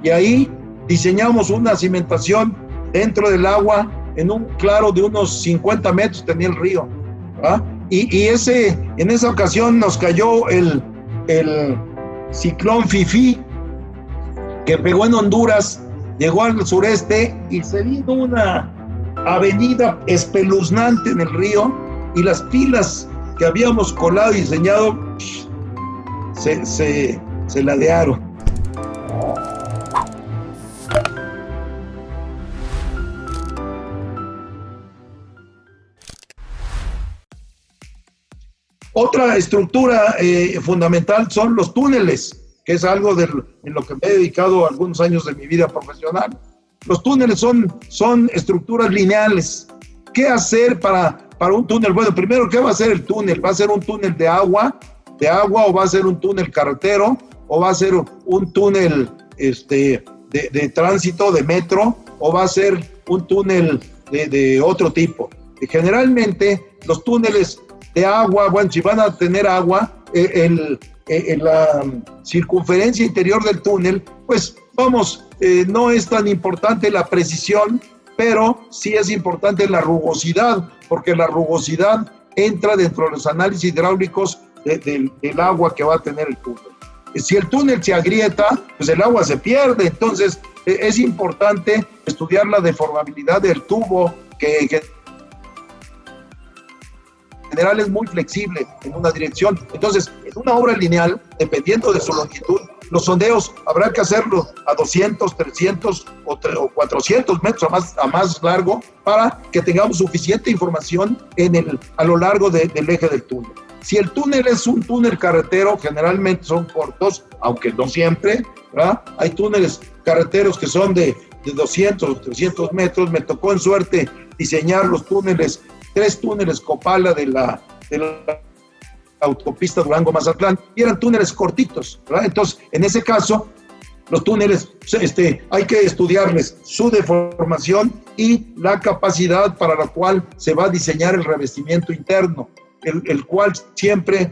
y ahí diseñamos una cimentación dentro del agua, en un claro de unos 50 metros tenía el río, ¿verdad? Y en esa ocasión nos cayó el ciclón Fifi, que pegó en Honduras, llegó al sureste y se vino una avenida espeluznante en el río, y las pilas que habíamos colado y diseñado se ladearon. Otra estructura fundamental son los túneles, que es algo en lo que me he dedicado algunos años de mi vida profesional. Los túneles son estructuras lineales. ¿Qué hacer para un túnel? Bueno, primero, ¿qué va a ser el túnel? ¿Va a ser un túnel de agua o va a ser un túnel carretero, o va a ser un túnel de tránsito, de metro, o va a ser un túnel de otro tipo? Generalmente los túneles de agua, bueno, si van a tener agua, la circunferencia interior del túnel, pues vamos, no es tan importante la precisión, pero sí es importante la rugosidad, porque la rugosidad entra dentro de los análisis hidráulicos del agua que va a tener el túnel. Si el túnel se agrieta, pues el agua se pierde. Entonces es importante estudiar la deformabilidad del tubo, que en general es muy flexible en una dirección. Entonces, en una obra lineal, dependiendo de su longitud, los sondeos habrá que hacerlo a 200, 300 o 400 metros a más largo, para que tengamos suficiente información a lo largo del eje del túnel. Si el túnel es un túnel carretero, generalmente son cortos, aunque no siempre, ¿verdad? Hay túneles carreteros que son de 200 o 300 metros. Me tocó en suerte diseñar los túneles, 3 túneles Copala de la autopista Durango-Mazatlán, y eran túneles cortitos, ¿verdad? Entonces, en ese caso, los túneles, hay que estudiarles su deformación y la capacidad para la cual se va a diseñar el revestimiento interno, el cual siempre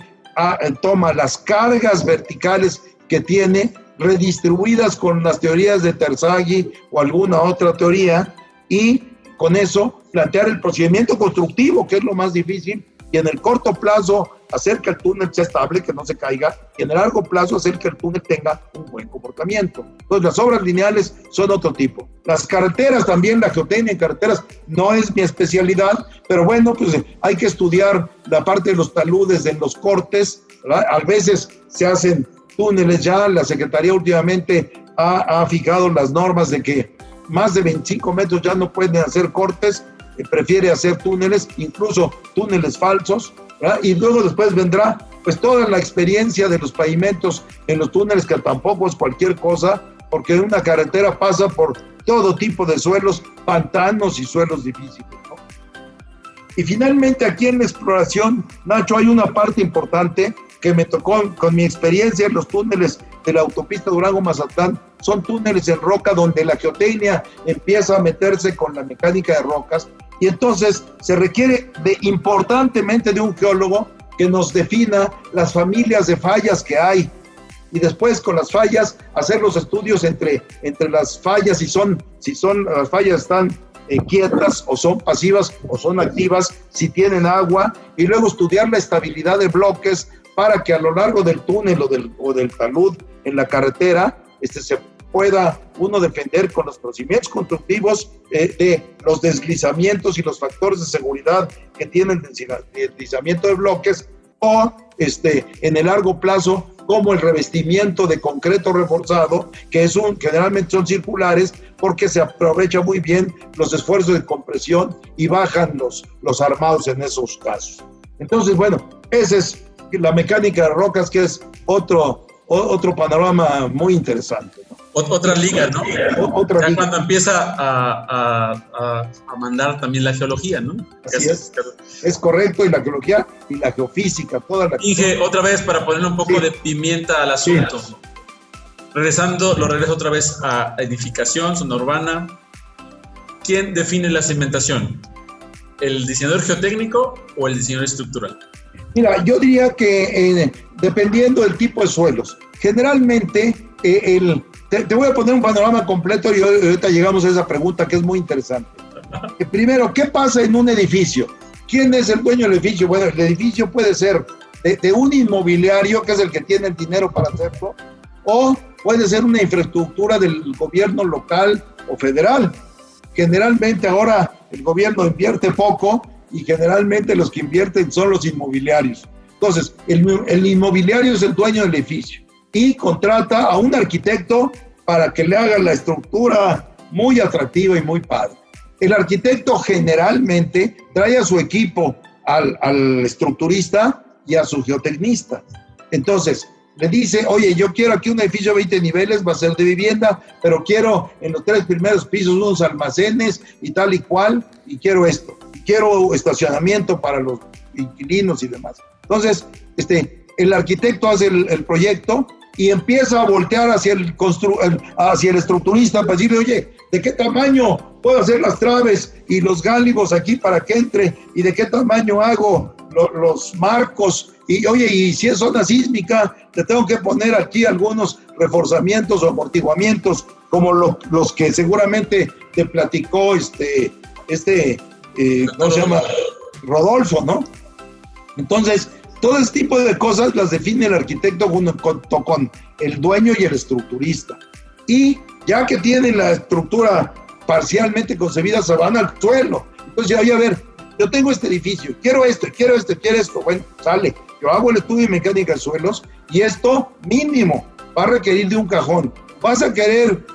toma las cargas verticales que tiene, redistribuidas con las teorías de Terzaghi o alguna otra teoría, y con eso plantear el procedimiento constructivo, que es lo más difícil, y en el corto plazo hacer que el túnel sea estable, que no se caiga, y en el largo plazo hacer que el túnel tenga un buen comportamiento. Entonces, las obras lineales son otro tipo. Las carreteras también, la geotecnia en carreteras no es mi especialidad, pero bueno, pues hay que estudiar la parte de los taludes en los cortes, ¿verdad? A veces se hacen túneles ya, la Secretaría últimamente ha fijado las normas de que más de 25 metros ya no pueden hacer cortes, prefiere hacer túneles, incluso túneles falsos, ¿verdad? Y luego después vendrá pues toda la experiencia de los pavimentos en los túneles, que tampoco es cualquier cosa, porque una carretera pasa por todo tipo de suelos, pantanos y suelos difíciles, ¿no? Y finalmente, aquí en la exploración, Nacho, hay una parte importante que me tocó con mi experiencia en los túneles de la autopista Durango-Mazatlán. Son túneles en roca donde la geotecnia empieza a meterse con la mecánica de rocas, y entonces se requiere importantemente de un geólogo que nos defina las familias de fallas que hay, y después con las fallas hacer los estudios entre las fallas, si las fallas están quietas o son pasivas o son activas, si tienen agua, y luego estudiar la estabilidad de bloques para que a lo largo del túnel o del talud en la carretera se pueda uno defender con los procedimientos constructivos de los deslizamientos y los factores de seguridad que tienen el deslizamiento de bloques, o en el largo plazo, como el revestimiento de concreto reforzado, que generalmente son circulares, porque se aprovecha muy bien los esfuerzos de compresión y bajan los armados en esos casos. Entonces, bueno, esa es la mecánica de rocas, que es otro panorama muy interesante, ¿no? Otra liga, ¿no? Otra ya liga. Cuando empieza a mandar también la geología, ¿no? Así es correcto, y la geología y la geofísica, toda la... Inge, otra vez para ponerle un poco de pimienta al asunto. Sí. Lo regreso otra vez a edificación, zona urbana. ¿Quién define la cimentación? ¿El diseñador geotécnico o el diseñador estructural? Mira, yo diría que dependiendo del tipo de suelos, generalmente te voy a poner un panorama completo y ahorita llegamos a esa pregunta que es muy interesante. Primero, ¿qué pasa en un edificio? ¿Quién es el dueño del edificio? Bueno, el edificio puede ser de un inmobiliario, que es el que tiene el dinero para hacerlo, o puede ser una infraestructura del gobierno local o federal. Generalmente ahora el gobierno invierte poco y generalmente los que invierten son los inmobiliarios. Entonces, el inmobiliario es el dueño del edificio y contrata a un arquitecto para que le haga la estructura muy atractiva y muy padre. El arquitecto generalmente trae a su equipo al estructurista y a su geotecnista. Entonces, le dice, oye, yo quiero aquí un edificio de 20 niveles, va a ser de vivienda, pero quiero en los 3 primeros pisos unos almacenes y tal y cual, y quiero esto. Y quiero estacionamiento para los inquilinos y demás. Entonces, el arquitecto hace el proyecto y empieza a voltear hacia el estructurista para decirle, oye, ¿de qué tamaño puedo hacer las traves y los gálibos aquí para que entre? ¿Y de qué tamaño hago los marcos? Y oye, y si es zona sísmica, te tengo que poner aquí algunos reforzamientos o amortiguamientos, como los que seguramente te platicó ¿cómo se llama? Rodolfo, ¿no? Entonces, todo ese tipo de cosas las define el arquitecto junto con el dueño y el estructurista. Y ya que tienen la estructura parcialmente concebida, se van al suelo. Entonces, oye, a ver, yo tengo este edificio, quiero esto. Bueno, sale. Yo hago el estudio de mecánica de suelos y esto mínimo va a requerir de un cajón. ¿Vas a querer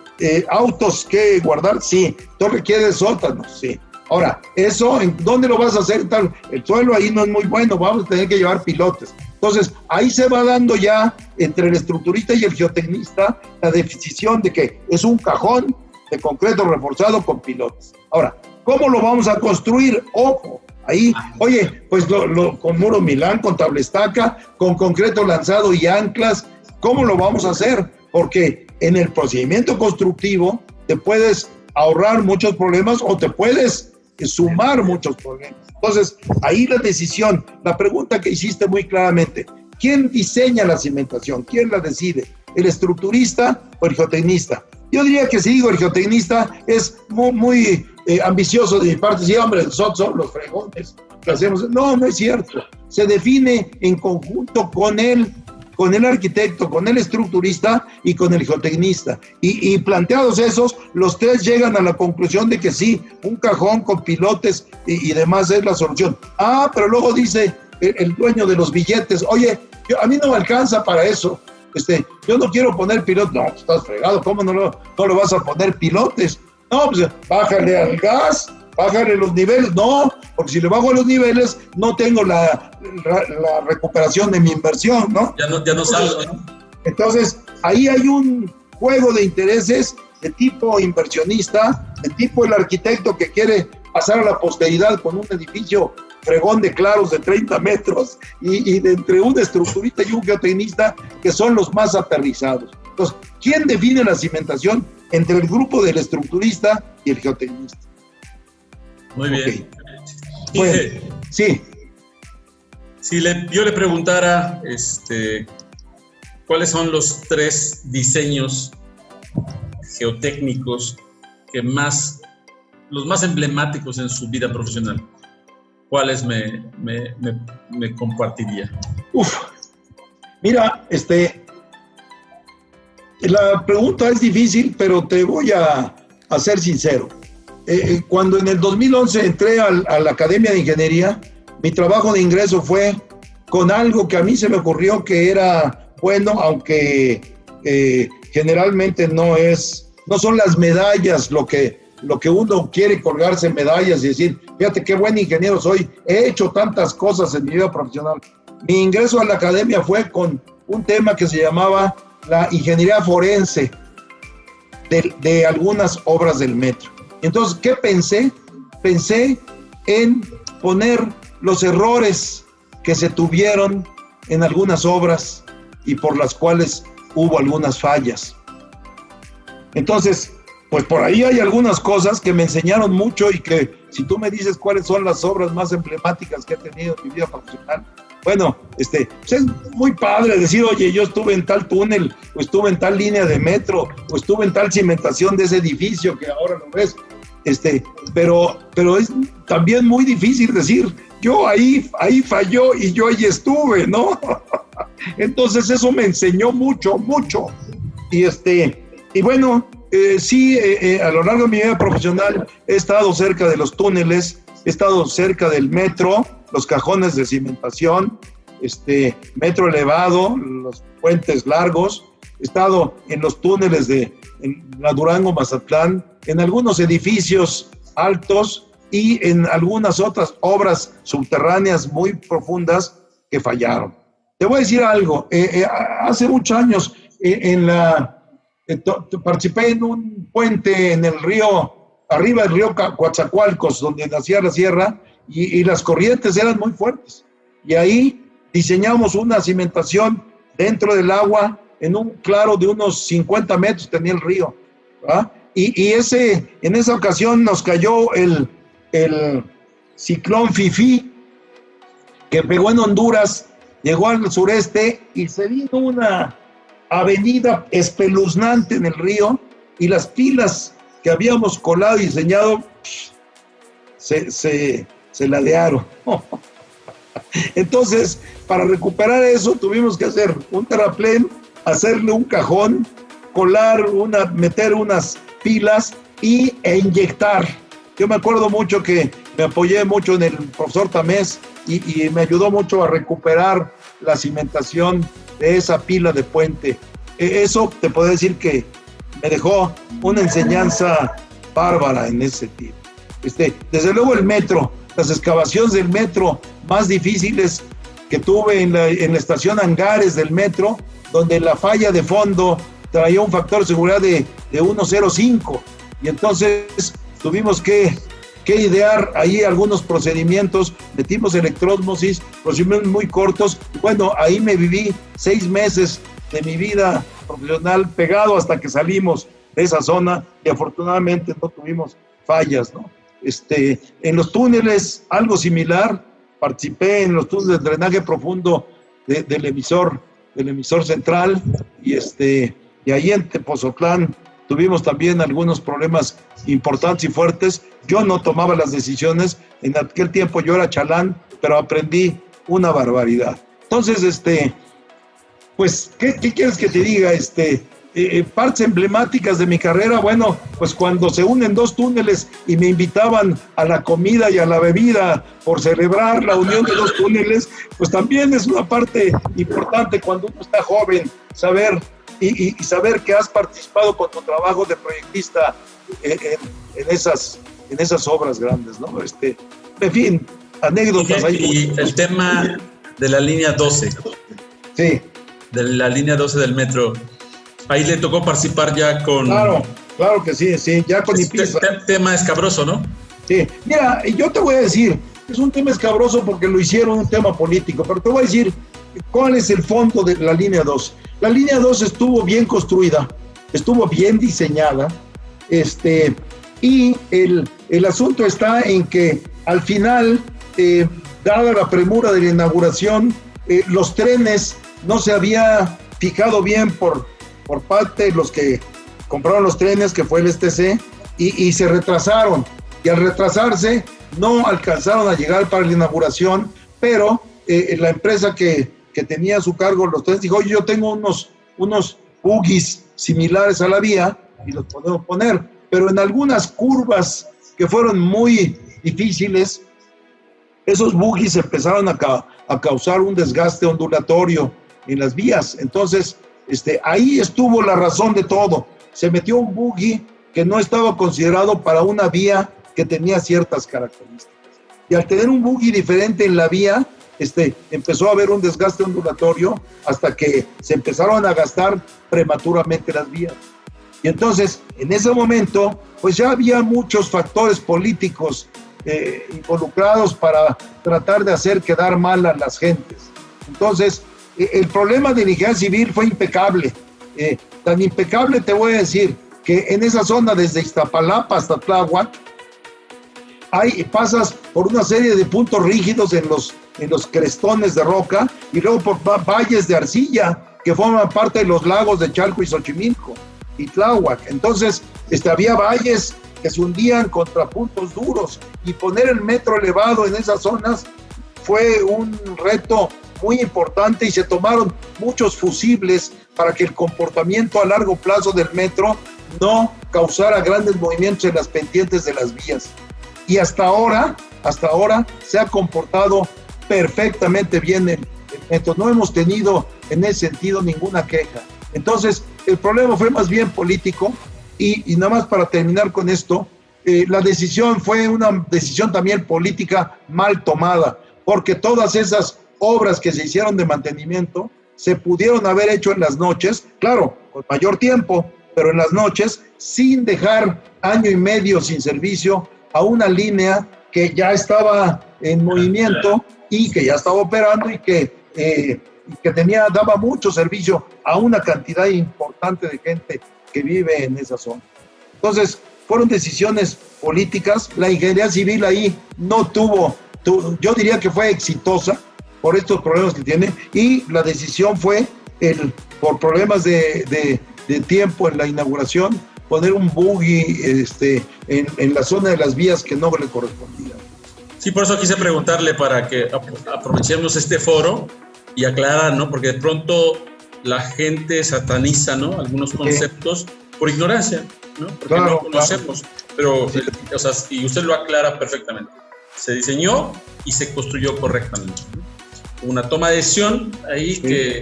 autos que guardar? Sí. ¿Tú requieres sótanos? Sí. Ahora, ¿eso en dónde lo vas a hacer? Tal, el suelo ahí no es muy bueno, vamos a tener que llevar pilotes. Entonces, ahí se va dando ya entre el estructurista y el geotecnista la decisión de que es un cajón de concreto reforzado con pilotes. Ahora, ¿cómo lo vamos a construir? Ojo, ahí, oye, pues con muro Milán, con tablestaca, con concreto lanzado y anclas, ¿cómo lo vamos a hacer? Porque en el procedimiento constructivo te puedes ahorrar muchos problemas o te puedes sumar muchos problemas. Entonces, ahí la decisión, la pregunta que hiciste muy claramente, ¿quién diseña la cimentación? ¿Quién la decide? ¿El estructurista o el geotecnista? Yo diría que si digo el geotecnista es muy ambicioso de mi parte, sí, hombre, son los fregones que hacemos. No, no es cierto. Se define en conjunto con el arquitecto, con el estructurista y con el geotecnista. Y planteados esos, los tres llegan a la conclusión de que sí, un cajón con pilotes y demás es la solución. Ah, pero luego dice el dueño de los billetes, oye, a mí no me alcanza para eso. Yo no quiero poner pilotes. No, estás fregado, ¿cómo no lo vas a poner pilotes? No, pues bájale al gas, bájale los niveles. No, porque si le bajo los niveles, no tengo la recuperación de mi inversión, ¿no? Ya no salgo, ¿no? Entonces, ahí hay un juego de intereses de tipo inversionista, de tipo el arquitecto que quiere pasar a la posteridad con un edificio fregón de claros de 30 metros y de entre un estructurista y un geotecnista que son los más aterrizados. Entonces, ¿quién define la cimentación? Entre el grupo del estructurista y el geotecnista. Muy bien. Okay. Bueno, sí. Si yo le preguntara cuáles son los 3 diseños geotécnicos los más emblemáticos en su vida profesional, ¿cuáles me compartiría? Mira, la pregunta es difícil, pero te voy a ser sincero. Cuando en el 2011 entré a la Academia de Ingeniería, mi trabajo de ingreso fue con algo que a mí se me ocurrió que era bueno, aunque generalmente no son las medallas lo que uno quiere colgarse medallas y decir, fíjate qué buen ingeniero soy, he hecho tantas cosas en mi vida profesional. Mi ingreso a la academia fue con un tema que se llamaba la ingeniería forense de algunas obras del metro. Entonces, ¿qué pensé? Pensé en poner los errores que se tuvieron en algunas obras y por las cuales hubo algunas fallas. Entonces, pues por ahí hay algunas cosas que me enseñaron mucho y que si tú me dices cuáles son las obras más emblemáticas que he tenido en mi vida profesional, Bueno, pues es muy padre decir, oye, yo estuve en tal túnel, o estuve en tal línea de metro, o estuve en tal cimentación de ese edificio que ahora lo ves. Pero es también muy difícil decir, yo ahí falló y yo ahí estuve, ¿no? Entonces eso me enseñó mucho. Y bueno, sí, a lo largo de mi vida profesional he estado cerca de los túneles, he estado cerca del metro, los cajones de cimentación, metro elevado, los puentes largos, he estado en los túneles en la Durango-Mazatlán, en algunos edificios altos y en algunas otras obras subterráneas muy profundas que fallaron. Te voy a decir algo, hace muchos años participé en un puente en el río, arriba del río Coatzacoalcos, donde nacía la sierra, y las corrientes eran muy fuertes. Y ahí diseñamos una cimentación dentro del agua, en un claro de unos 50 metros tenía el río, ¿verdad? Y en esa ocasión nos cayó el ciclón Fifi, que pegó en Honduras, llegó al sureste y se vino una avenida espeluznante en el río, y las pilas que habíamos colado y diseñado se ladearon. Entonces, para recuperar eso tuvimos que hacer un terraplén, hacerle un cajón, meter unas pilas e inyectar. Yo me acuerdo mucho que me apoyé mucho en el profesor Tamés y me ayudó mucho a recuperar la cimentación de esa pila de puente. Eso te puedo decir que me dejó una enseñanza bárbara en ese sentido. Desde luego el metro, las excavaciones del metro más difíciles que tuve en la estación Hangares del metro, donde la falla de fondo traía un factor de seguridad de 1.05, y entonces tuvimos que idear ahí algunos procedimientos, metimos electrósmosis, procedimientos muy cortos. Bueno, ahí me viví 6 meses de mi vida profesional pegado hasta que salimos de esa zona, y afortunadamente no tuvimos fallas, ¿no? En los túneles, algo similar, participé en los túneles de drenaje profundo del emisor central, y ahí en Tepozotlán tuvimos también algunos problemas importantes y fuertes. Yo no tomaba las decisiones, en aquel tiempo yo era chalán, pero aprendí una barbaridad. Entonces, pues, ¿qué quieres que te diga? Partes emblemáticas de mi carrera, bueno, pues cuando se unen 2 túneles y me invitaban a la comida y a la bebida por celebrar la unión de 2 túneles, pues también es una parte importante cuando uno está joven, saber que has participado con tu trabajo de proyectista en esas obras grandes, ¿no? En fin, anécdotas. Y el tema de la línea 12. Sí. De la línea 12 del metro. Ahí le tocó participar ya con... Claro que sí, ya con Ipisa. Tema escabroso, ¿no? Sí, mira, yo te voy a decir, es un tema escabroso porque lo hicieron un tema político, pero te voy a decir cuál es el fondo de la línea 2. La línea 2 estuvo bien construida, estuvo bien diseñada, y el asunto está en que al final, dada la premura de la inauguración, los trenes no se había fijado bien por parte de los que compraron los trenes, que fue el STC, y se retrasaron, y al retrasarse no alcanzaron a llegar para la inauguración, pero la empresa que tenía a su cargo los trenes dijo, oye, yo tengo unos buggies similares a la vía y los podemos poner, pero en algunas curvas que fueron muy difíciles, esos buggies empezaron a causar un desgaste ondulatorio en las vías. Entonces, ahí estuvo la razón de todo. Se metió un buggy que no estaba considerado para una vía que tenía ciertas características. Y al tener un buggy diferente en la vía, empezó a haber un desgaste ondulatorio hasta que se empezaron a gastar prematuramente las vías. Y entonces, en ese momento, pues ya había muchos factores políticos involucrados para tratar de hacer quedar mal a las gentes. Entonces, el problema de la ingeniería civil fue impecable. Tan impecable te voy a decir que en esa zona, desde Iztapalapa hasta Tláhuac, pasas por una serie de puntos rígidos en en los crestones de roca y luego por valles de arcilla que forman parte de los lagos de Chalco y Xochimilco y Tláhuac. Entonces había valles que se hundían contra puntos duros y poner el metro elevado en esas zonas fue un reto muy importante y se tomaron muchos fusibles para que el comportamiento a largo plazo del metro no causara grandes movimientos en las pendientes de las vías. Y hasta ahora se ha comportado perfectamente bien el metro. No hemos tenido en ese sentido ninguna queja. Entonces, el problema fue más bien político y nada más para terminar con esto, la decisión fue una decisión también política mal tomada, porque todas esas obras que se hicieron de mantenimiento se pudieron haber hecho en las noches, claro, con mayor tiempo, pero en las noches, sin dejar año y medio sin servicio a una línea que ya estaba en movimiento y que ya estaba operando y que daba mucho servicio a una cantidad importante de gente que vive en esa zona. Entonces, fueron decisiones políticas. La ingeniería civil ahí no yo diría que fue exitosa por estos problemas que tiene, y la decisión fue, por problemas de tiempo en la inauguración, poner un buggy en la zona de las vías que no le correspondía. Sí, por eso quise preguntarle para que aprovechemos este foro y aclarar, ¿no? Porque de pronto la gente sataniza, ¿no?, algunos conceptos por ignorancia, ¿no? Porque no conocemos. Pero, sí. Y usted lo aclara perfectamente. Se diseñó y se construyó correctamente, ¿no? Una toma de decisión ahí, sí.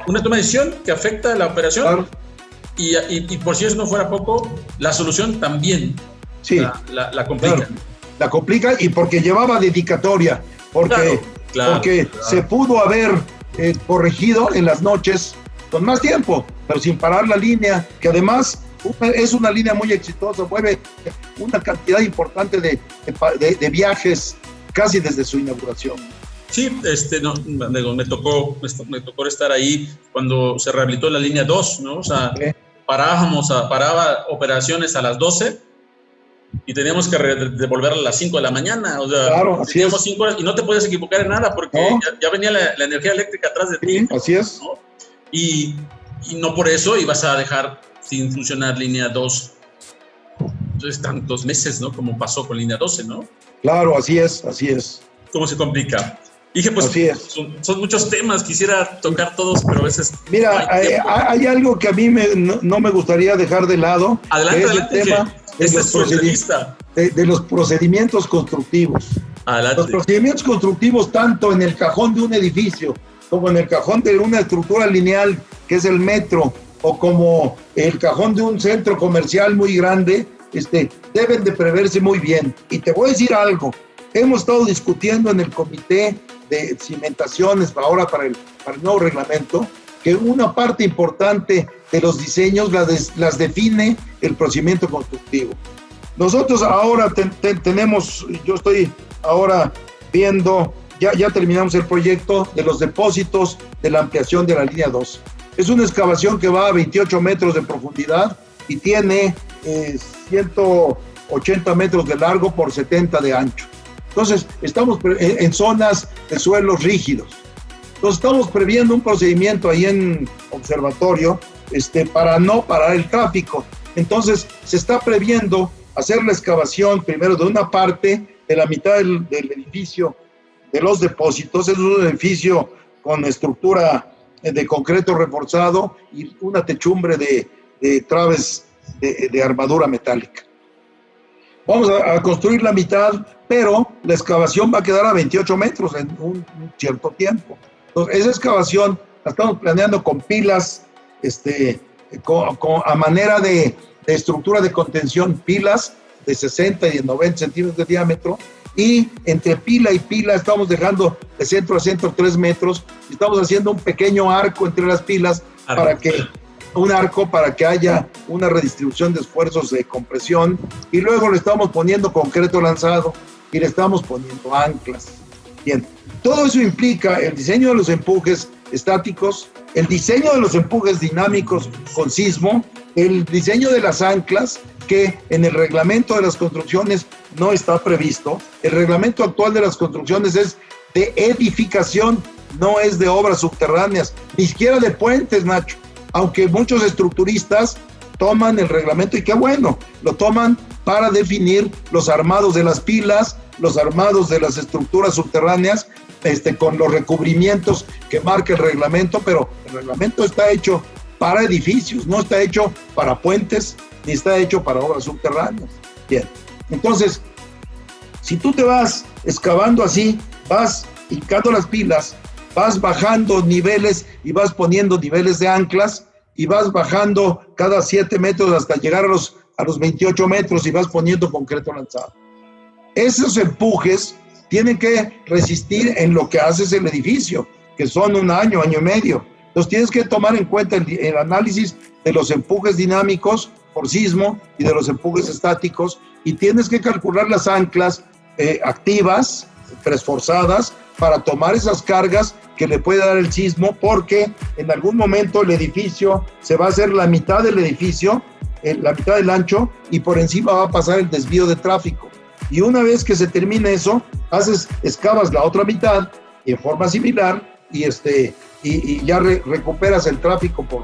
Una toma de decisión que afecta la operación, claro. Y por si eso no fuera poco, la solución también, sí, la complica. Claro. La complica, y porque llevaba dedicatoria, porque se pudo haber corregido en las noches con más tiempo, pero sin parar la línea, que además es una línea muy exitosa, mueve una cantidad importante de viajes casi desde su inauguración. Sí, me tocó estar ahí cuando se rehabilitó la línea 2, ¿no? O sea, paraba operaciones a las 12 y teníamos que devolverla a las 5 de la mañana. O sea, claro, teníamos 5 horas y no te podías equivocar en nada porque ya venía la energía eléctrica atrás de ti. Sí, así es. ¿No? Y no por eso ibas a dejar sin funcionar línea 2. Entonces, tantos meses, ¿no? Como pasó con línea 12, ¿no? Claro, así es. ¿Cómo se complica? Dije, pues son muchos temas, quisiera tocar todos, pero a veces... Mira, hay algo que a mí no me gustaría dejar de lado. Adelante, el tema de los procedimientos constructivos. Adelante. Los procedimientos constructivos, tanto en el cajón de un edificio, como en el cajón de una estructura lineal, que es el metro, o como el cajón de un centro comercial muy grande, deben de preverse muy bien. Y te voy a decir algo. Hemos estado discutiendo en el comité de cimentaciones ahora para el nuevo reglamento, que una parte importante de los diseños las define el procedimiento constructivo. Nosotros ahora yo estoy ahora viendo, ya terminamos el proyecto de los depósitos de la ampliación de la línea 2. Es una excavación que va a 28 metros de profundidad y tiene 180 metros de largo por 70 de ancho. Entonces, estamos en zonas de suelos rígidos. Entonces, estamos previendo un procedimiento ahí en observatorio para no parar el tráfico. Entonces, se está previendo hacer la excavación primero de una parte de la mitad del edificio de los depósitos. Es un edificio con estructura de concreto reforzado y una techumbre de traves de armadura metálica. Vamos a construir la mitad, pero la excavación va a quedar a 28 metros en un cierto tiempo. Entonces, esa excavación la estamos planeando con pilas, a manera de estructura de contención, pilas de 60 y de 90 centímetros de diámetro, y entre pila y pila estamos dejando de centro a centro 3 metros, y estamos haciendo un pequeño arco entre las pilas para que haya una redistribución de esfuerzos de compresión, y luego le estamos poniendo concreto lanzado y le estamos poniendo anclas. Bien, todo eso implica el diseño de los empujes estáticos, el diseño de los empujes dinámicos con sismo, el diseño de las anclas, que en el reglamento de las construcciones no está previsto. El reglamento actual de las construcciones es de edificación, no es de obras subterráneas, ni siquiera de puentes, Nacho. Aunque muchos estructuristas toman el reglamento, y qué bueno, lo toman para definir los armados de las pilas, los armados de las estructuras subterráneas, con los recubrimientos que marca el reglamento, pero el reglamento está hecho para edificios, no está hecho para puentes, ni está hecho para obras subterráneas. Bien, entonces, si tú te vas excavando así, vas hincando las pilas, vas bajando niveles y vas poniendo niveles de anclas y vas bajando cada 7 metros hasta llegar a los 28 metros y vas poniendo concreto lanzado. Esos empujes tienen que resistir en lo que haces el edificio, que son 1 año, año y medio. Entonces tienes que tomar en cuenta el análisis de los empujes dinámicos por sismo y de los empujes estáticos, y tienes que calcular las anclas activas, preesforzadas, para tomar esas cargas que le puede dar el sismo, porque en algún momento el edificio se va a hacer la mitad del edificio, la mitad del ancho, y por encima va a pasar el desvío de tráfico. Y una vez que se termine eso, excavas la otra mitad en forma similar y ya recuperas el tráfico por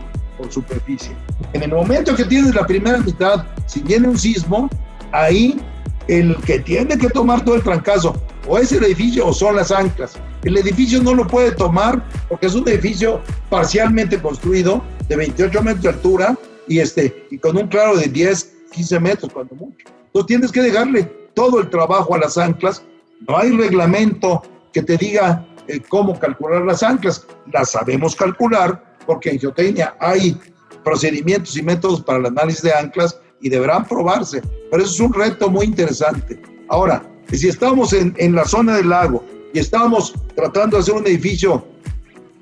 superficie. En el momento que tienes la primera mitad, si viene un sismo, ahí el que tiene que tomar todo el trancazo o es el edificio o son las anclas. El edificio no lo puede tomar porque es un edificio parcialmente construido de 28 metros de altura y con un claro de 10, 15 metros cuando mucho. Entonces tienes que dejarle todo el trabajo a las anclas. No hay reglamento que te diga cómo calcular las anclas. Las sabemos calcular porque en geotecnia hay procedimientos y métodos para el análisis de anclas y deberán probarse. Pero eso es un reto muy interesante. Ahora, si estamos en la zona del lago y estamos tratando de hacer un edificio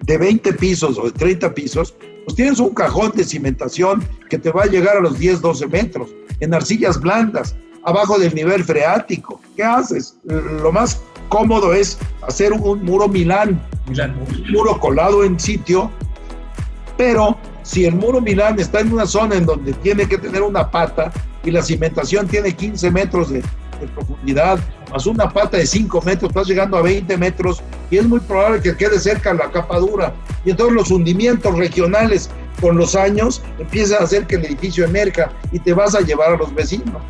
de 20 pisos o de 30 pisos, pues tienes un cajón de cimentación que te va a llegar a los 10, 12 metros, en arcillas blandas, abajo del nivel freático. ¿Qué haces? Lo más cómodo es hacer un muro Milán, un muro colado en sitio, pero si el muro Milán está en una zona en donde tiene que tener una pata y la cimentación tiene 15 metros de profundidad, más una pata de 5 metros, estás llegando a 20 metros y es muy probable que quede cerca la capa dura. Y entonces los hundimientos regionales con los años empiezan a hacer que el edificio emerja y te vas a llevar a los vecinos.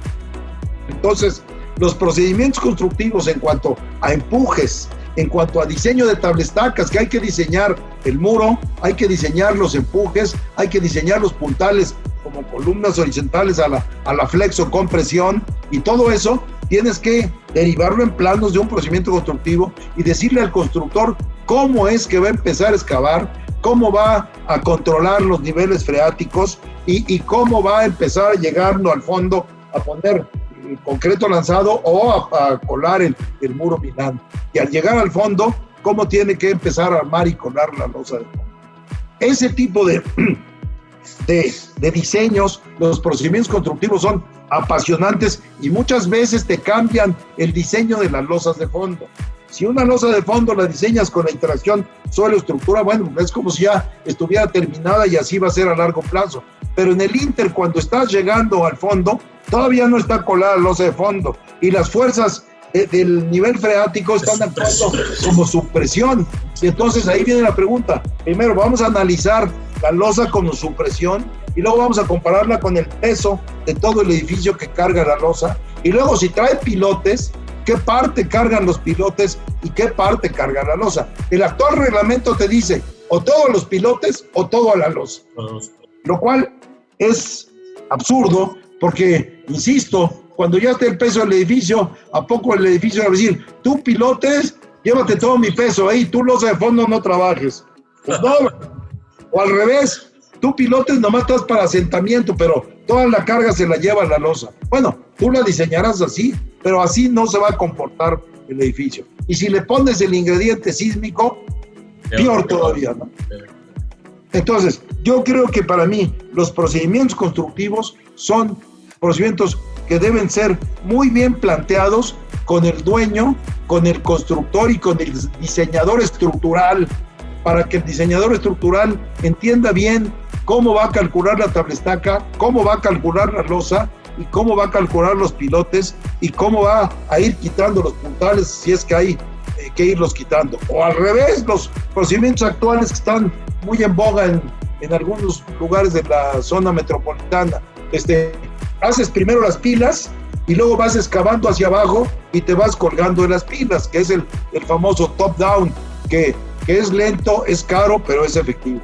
Entonces, los procedimientos constructivos en cuanto a empujes, en cuanto a diseño de tablestacas, que hay que diseñar el muro, hay que diseñar los empujes, hay que diseñar los puntales como columnas horizontales a la flexo con presión, y todo eso tienes que derivarlo en planos de un procedimiento constructivo y decirle al constructor cómo es que va a empezar a excavar, cómo va a controlar los niveles freáticos y cómo va a empezar llegando al fondo a poner el concreto lanzado o a colar el muro Milán. Y al llegar al fondo, cómo tiene que empezar a armar y colar la losa de fondo. Ese tipo de diseños, los procedimientos constructivos son apasionantes y muchas veces te cambian el diseño de las losas de fondo. Si una losa de fondo la diseñas con la interacción suelo-estructura, bueno, es como si ya estuviera terminada y así va a ser a largo plazo. Pero en el inter, cuando estás llegando al fondo, todavía no está colada la losa de fondo y las fuerzas del nivel freático están actuando como supresión. Y entonces ahí viene la pregunta. Primero vamos a analizar la losa como supresión y luego vamos a compararla con el peso de todo el edificio que carga la losa. Y luego si trae pilotes, ¿qué parte cargan los pilotes y qué parte carga la losa? El actual reglamento te dice o todos los pilotes o todo a la losa. Lo cual es absurdo porque, insisto, cuando ya esté el peso del edificio, ¿a poco el edificio va a decir, tú pilotes, llévate todo mi peso ahí, tú losa de fondo no trabajes? Pues no. O al revés, tú pilotes nomás estás para asentamiento, pero toda la carga se la lleva la losa. Bueno, tú la diseñarás así, pero así no se va a comportar el edificio. Y si le pones el ingrediente sísmico, peor todavía, ¿no? Entonces, yo creo que para mí los procedimientos constructivos son procedimientos que deben ser muy bien planteados con el dueño, con el constructor y con el diseñador estructural, para que el diseñador estructural entienda bien cómo va a calcular la tablestaca, cómo va a calcular la losa y cómo va a calcular los pilotes y cómo va a ir quitando los puntales si es que hay que irlos quitando. O al revés, los procedimientos actuales que están muy en boga en algunos lugares de la zona metropolitana. Haces primero las pilas y luego vas excavando hacia abajo y te vas colgando de las pilas, que es el famoso top-down, que es lento, es caro, pero es efectivo.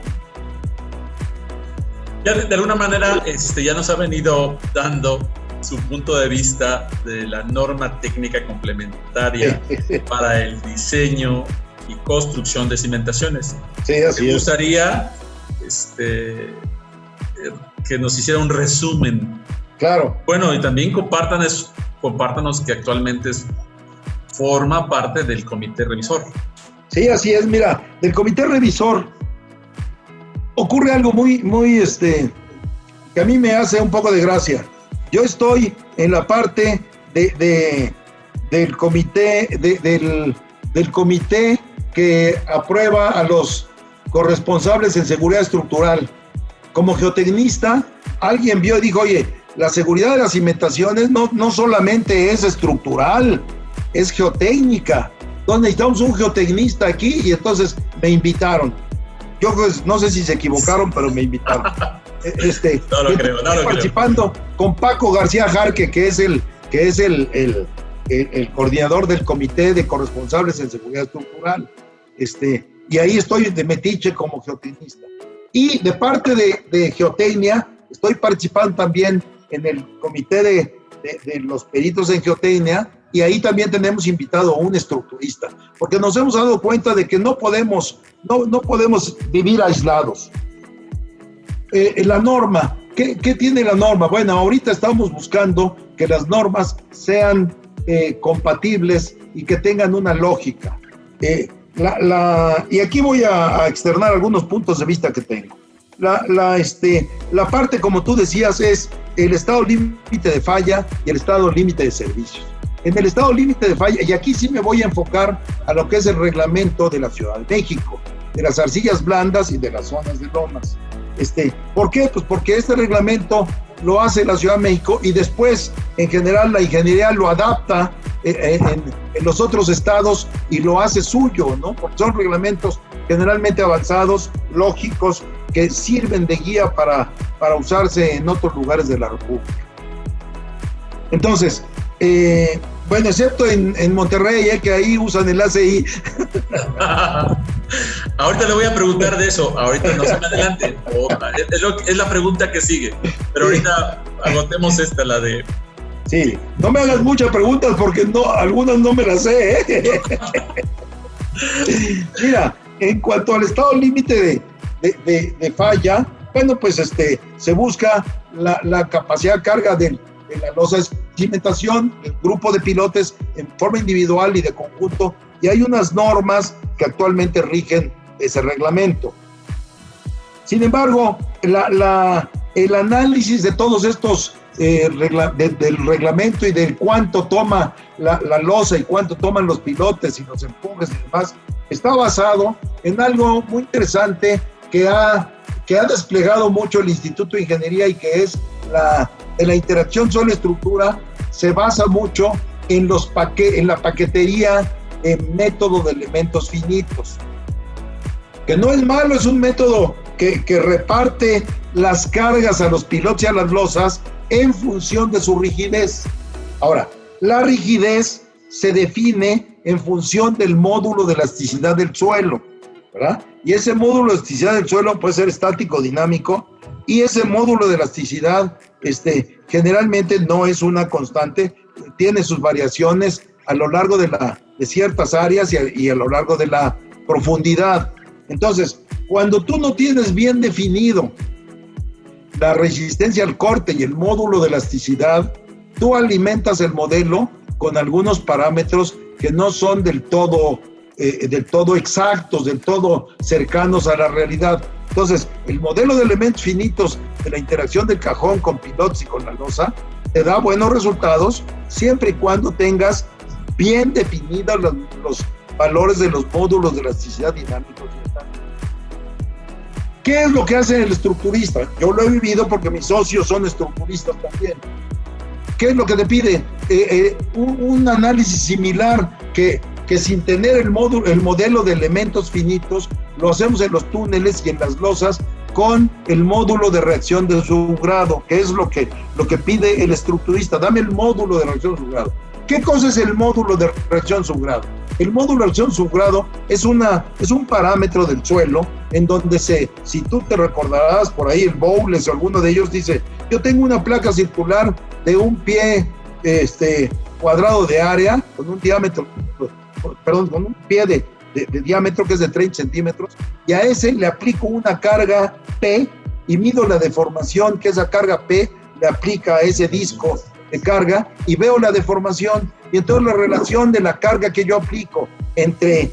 Ya de alguna manera ya nos ha venido dando su punto de vista de la norma técnica complementaria para el diseño y construcción de cimentaciones. Sí, así Me gustaría que nos hiciera un resumen. Claro. Bueno, y también compártanos que actualmente forma parte del comité revisor. Sí, así es. Mira, del comité revisor ocurre algo muy que a mí me hace un poco de gracia. Yo estoy en la parte del comité del comité que aprueba a los corresponsables en seguridad estructural. Como geotecnista, alguien vio y dijo, oye, la seguridad de las cimentaciones no solamente es estructural, es geotécnica. Entonces necesitamos un geotecnista aquí y entonces me invitaron. Yo pues, no sé si se equivocaron, pero me invitaron. No lo creo. Participando con Paco García Jarque, que es el coordinador del comité de corresponsables en seguridad estructural. Y ahí estoy de metiche como geotecnista. Y de parte de geotecnia, estoy participando también en el comité de los peritos en geotecnia, y ahí también tenemos invitado a un estructurista, porque nos hemos dado cuenta de que no podemos vivir aislados. La norma, ¿qué tiene la norma? Bueno, ahorita estamos buscando que las normas sean compatibles y que tengan una lógica. Y aquí voy a externar algunos puntos de vista que tengo. La parte, como tú decías, es el estado límite de falla y el estado límite de servicios. En el estado límite de falla, y aquí sí me voy a enfocar a lo que es el reglamento de la Ciudad de México, de las arcillas blandas y de las zonas de lomas. ¿Por qué? Pues porque este reglamento lo hace la Ciudad de México y después, en general, la ingeniería lo adapta en los otros estados y lo hace suyo, ¿no? Porque son reglamentos generalmente avanzados, lógicos, que sirven de guía para usarse en otros lugares de la República. Entonces, bueno, excepto en Monterrey, que ahí usan el ACI. Ahorita le voy a preguntar de eso, ahorita no se me adelante. Es la pregunta que sigue, pero ahorita agotemos la de... Sí, no me hagas muchas preguntas porque algunas no me las sé. Mira, en cuanto al estado límite de falla, bueno, pues se busca la capacidad de carga de la losa de cimentación, el grupo de pilotes en forma individual y de conjunto, y hay unas normas que actualmente rigen ese reglamento. Sin embargo, el análisis de todos estos del reglamento y de cuánto toma la losa y cuánto toman los pilotes y los empujes y demás, está basado en algo muy interesante que ha desplegado mucho el Instituto de Ingeniería y que es la interacción suelo-estructura. Se basa mucho en la paquetería en método de elementos finitos, que no es malo, es un método que reparte las cargas a los pilotos y a las losas en función de su rigidez. Ahora, la rigidez se define en función del módulo de elasticidad del suelo, ¿verdad? Y ese módulo de elasticidad del suelo puede ser estático o dinámico, y ese módulo de elasticidad generalmente no es una constante, tiene sus variaciones a lo largo de ciertas áreas y a lo largo de la profundidad. Entonces, cuando tú no tienes bien definido la resistencia al corte y el módulo de elasticidad, tú alimentas el modelo con algunos parámetros que no son del todo exactos, del todo cercanos a la realidad. Entonces, el modelo de elementos finitos de la interacción del cajón con pilotos y con la losa te da buenos resultados siempre y cuando tengas bien definidos los valores de los módulos de elasticidad dinámicos y estáticos. ¿Qué es lo que hace el estructurista? Yo lo he vivido porque mis socios son estructuristas también. ¿Qué es lo que te pide? Un análisis similar que que sin tener el modelo de elementos finitos, lo hacemos en los túneles y en las losas con el módulo de reacción de subgrado, que es lo que pide el estructurista. Dame el módulo de reacción subgrado. ¿Qué cosa es el módulo de reacción subgrado? El módulo de reacción subgrado es un parámetro del suelo en donde si tú te recordarás por ahí, el Bowles o alguno de ellos dice, yo tengo una placa circular de un pie cuadrado de área, con un diámetro, con un pie de diámetro que es de 30 centímetros, y a ese le aplico una carga P y mido la deformación que esa carga P le aplica a ese disco de carga y veo la deformación, y entonces la relación de la carga que yo aplico entre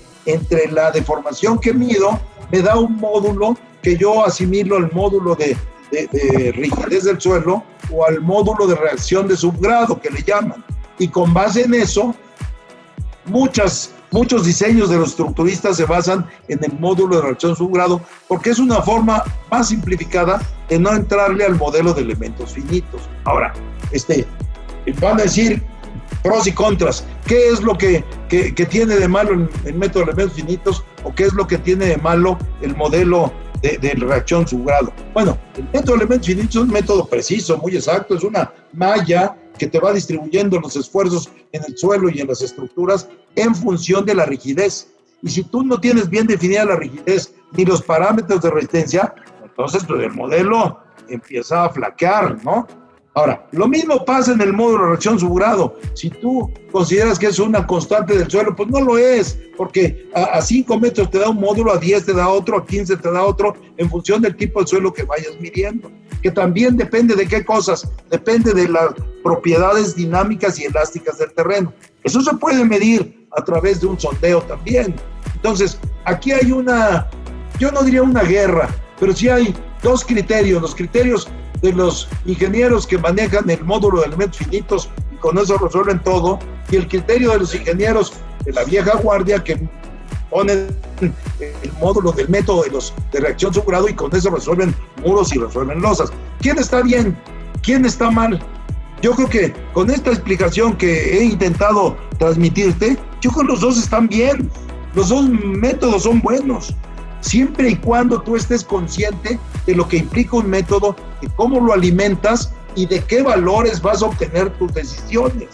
la deformación que mido me da un módulo que yo asimilo al módulo de rigidez del suelo o al módulo de reacción de subgrado que le llaman, y con base en eso muchos diseños de los estructuristas se basan en el módulo de reacción subgrado porque es una forma más simplificada de no entrarle al modelo de elementos finitos. Ahora, van a decir pros y contras. ¿Qué es lo que tiene de malo el método de elementos finitos o qué es lo que tiene de malo el modelo de reacción subgrado? Bueno, el método de elementos finitos es un método preciso, muy exacto, es una malla que te va distribuyendo los esfuerzos en el suelo y en las estructuras en función de la rigidez. Y si tú no tienes bien definida la rigidez ni los parámetros de resistencia, entonces pues, el modelo empieza a flaquear, ¿no? Ahora, lo mismo pasa en el módulo de reacción subgrado. Si tú consideras que es una constante del suelo, pues no lo es, porque a 5 metros te da un módulo, a 10 te da otro, a 15 te da otro, en función del tipo de suelo que vayas midiendo, que también depende de qué cosas, depende de las propiedades dinámicas y elásticas del terreno. Eso se puede medir a través de un sondeo también. Entonces, aquí hay yo no diría una guerra, pero sí hay dos criterios, los criterios de los ingenieros que manejan el módulo de elementos finitos y con eso resuelven todo, y el criterio de los ingenieros de la vieja guardia que ponen el módulo del método de reacción subgrado y con eso resuelven muros y resuelven losas. ¿Quién está bien? ¿Quién está mal? Yo creo que con esta explicación que he intentado transmitirte, yo creo que los dos están bien, los dos métodos son buenos, siempre y cuando tú estés consciente de lo que implica un método, de cómo lo alimentas y de qué valores vas a obtener tus decisiones.